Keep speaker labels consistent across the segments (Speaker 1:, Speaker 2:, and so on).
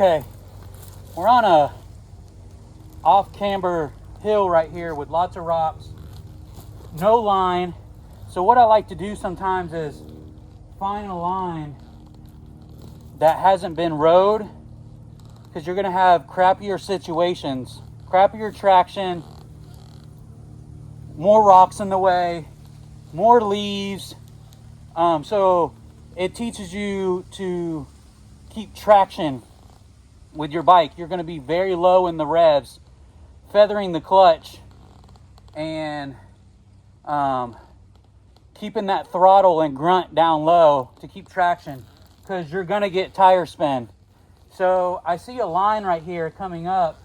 Speaker 1: Okay, we're on a off-camber hill right here with lots of rocks, no line. So what I like to do sometimes is find a line that hasn't been rode, because you're gonna have crappier situations, crappier traction, more rocks in the way, more leaves. So it teaches you to keep traction with your bike. You're going to be very low in the revs, feathering the clutch, and keeping that throttle and grunt down low to keep traction, because you're going to get tire spin. So I see a line right here coming up,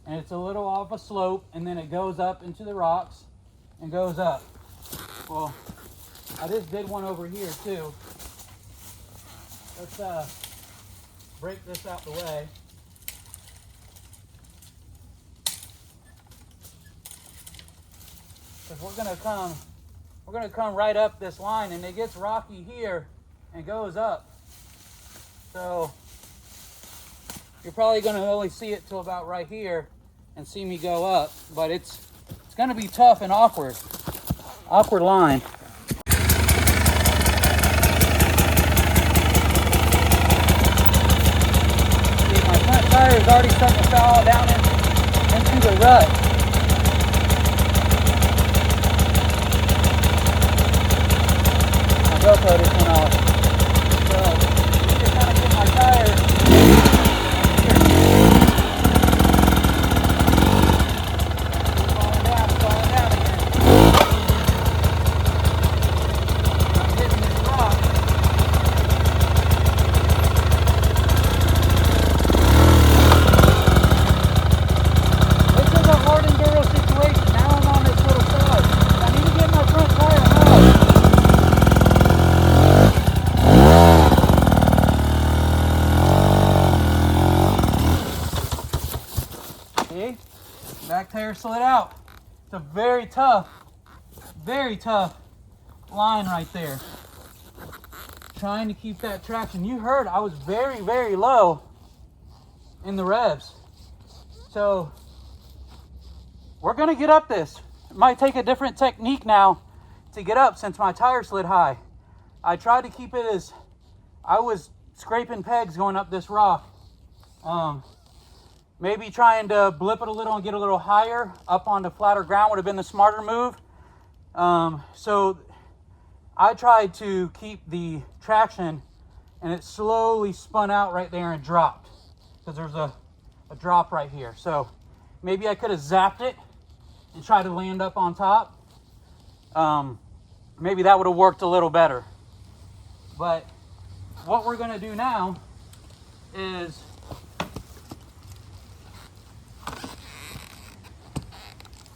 Speaker 1: and it's a little off a slope, and then it goes up into the rocks and goes up. Well, I just did one over here too. Let's break this out the way. Because we're gonna come right up this line, and it gets rocky here and goes up. So you're probably gonna only see it till about right here and see me go up, but it's gonna be tough and awkward line. Tire is already starting to fall down into the rut. My GoPro just went off. So you can kind of get my tire. It's falling down again. I'm hitting this rock. Back tire slid out. It's a very tough line right there. Trying to keep that traction. You heard I was very, very low in the revs. So we're gonna get up this. It might take a different technique now to get up since my tire slid high. I tried to keep it as I was scraping pegs going up this rock. Maybe trying to blip it a little and get a little higher up onto flatter ground would have been the smarter move. So I tried to keep the traction, and it slowly spun out right there and dropped, because there's a drop right here. So maybe I could have zapped it and tried to land up on top. Maybe that would have worked a little better. But what we're gonna do now is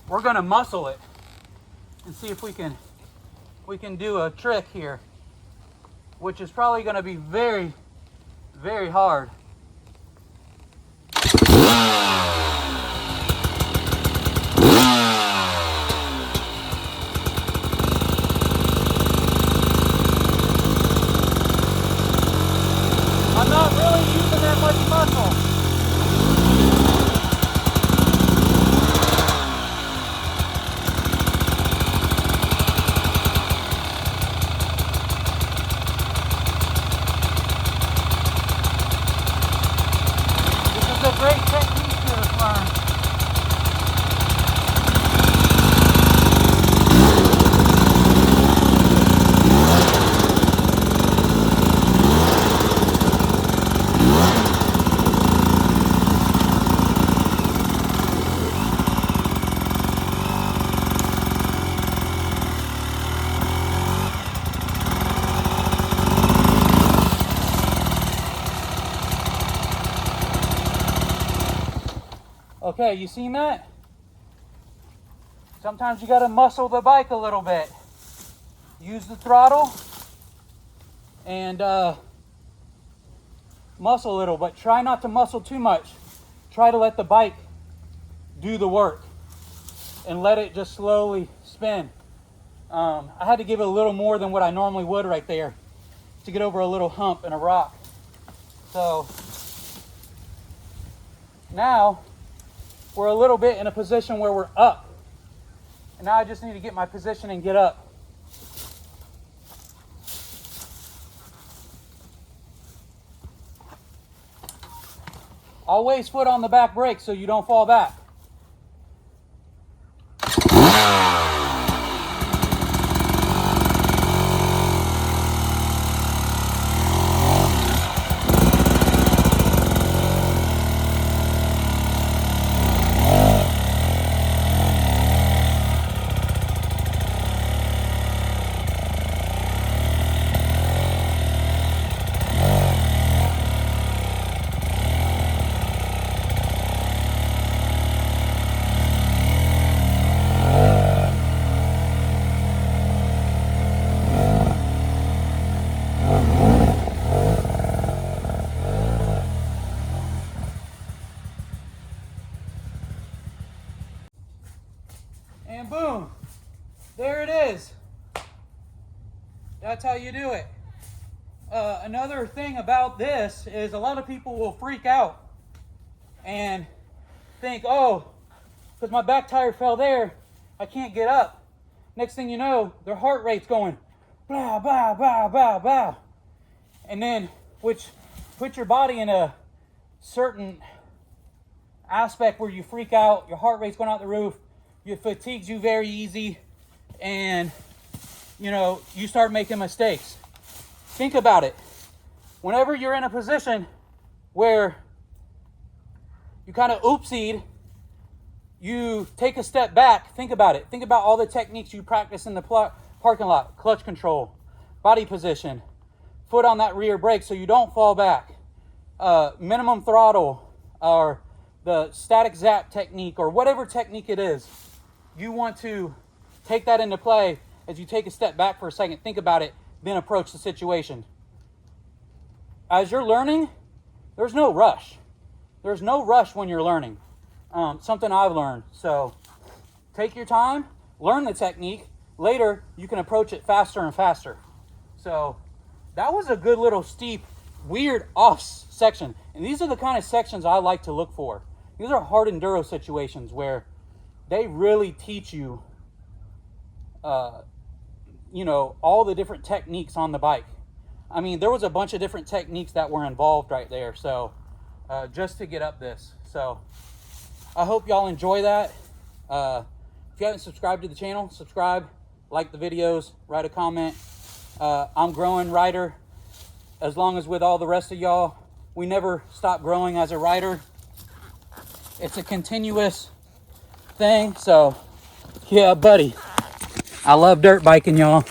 Speaker 1: we're gonna muscle it and see if we can do a trick here, which is probably gonna be very, very hard. I'm not really using that much muscle. Great technique to learn. Okay, you seen that? Sometimes you gotta muscle the bike a little bit. Use the throttle and muscle a little, but try not to muscle too much. Try to let the bike do the work and let it just slowly spin. I had to give it a little more than what I normally would right there to get over a little hump in a rock. So Now we're a little bit in a position where we're up. And now I just need to get my position and get up. Always foot on the back brake so you don't fall back. And boom, there it is. That's how you do it. Another thing about this is a lot of people will freak out and think, oh, because my back tire fell there, I can't get up. Next thing you know, their heart rate's going, blah, blah, blah, blah, blah. And then, which puts your body in a certain aspect where you freak out, your heart rate's going out the roof, it fatigues you very easy, and you know, you start making mistakes. Think about it. Whenever you're in a position where you kind of oopsied, you take a step back, think about it. Think about all the techniques you practice in the parking lot. Clutch control, body position, foot on that rear brake so you don't fall back, minimum throttle, or the static zap technique, or whatever technique it is. You want to take that into play as you take a step back for a second, think about it, then approach the situation. As you're learning, there's no rush. There's no rush when you're learning. Something I've learned. So take your time, learn the technique. Later, you can approach it faster and faster. So that was a good little steep, weird off section. And these are the kind of sections I like to look for. These are hard enduro situations where they really teach you, you know, all the different techniques on the bike. I mean, there was a bunch of different techniques that were involved right there. So just to get up this. So I hope y'all enjoy that. If you haven't subscribed to the channel, subscribe, like the videos, write a comment. I'm growing rider as long as with all the rest of y'all. We never stop growing as a rider. It's a continuous thing. So yeah, buddy, I love dirt biking, y'all.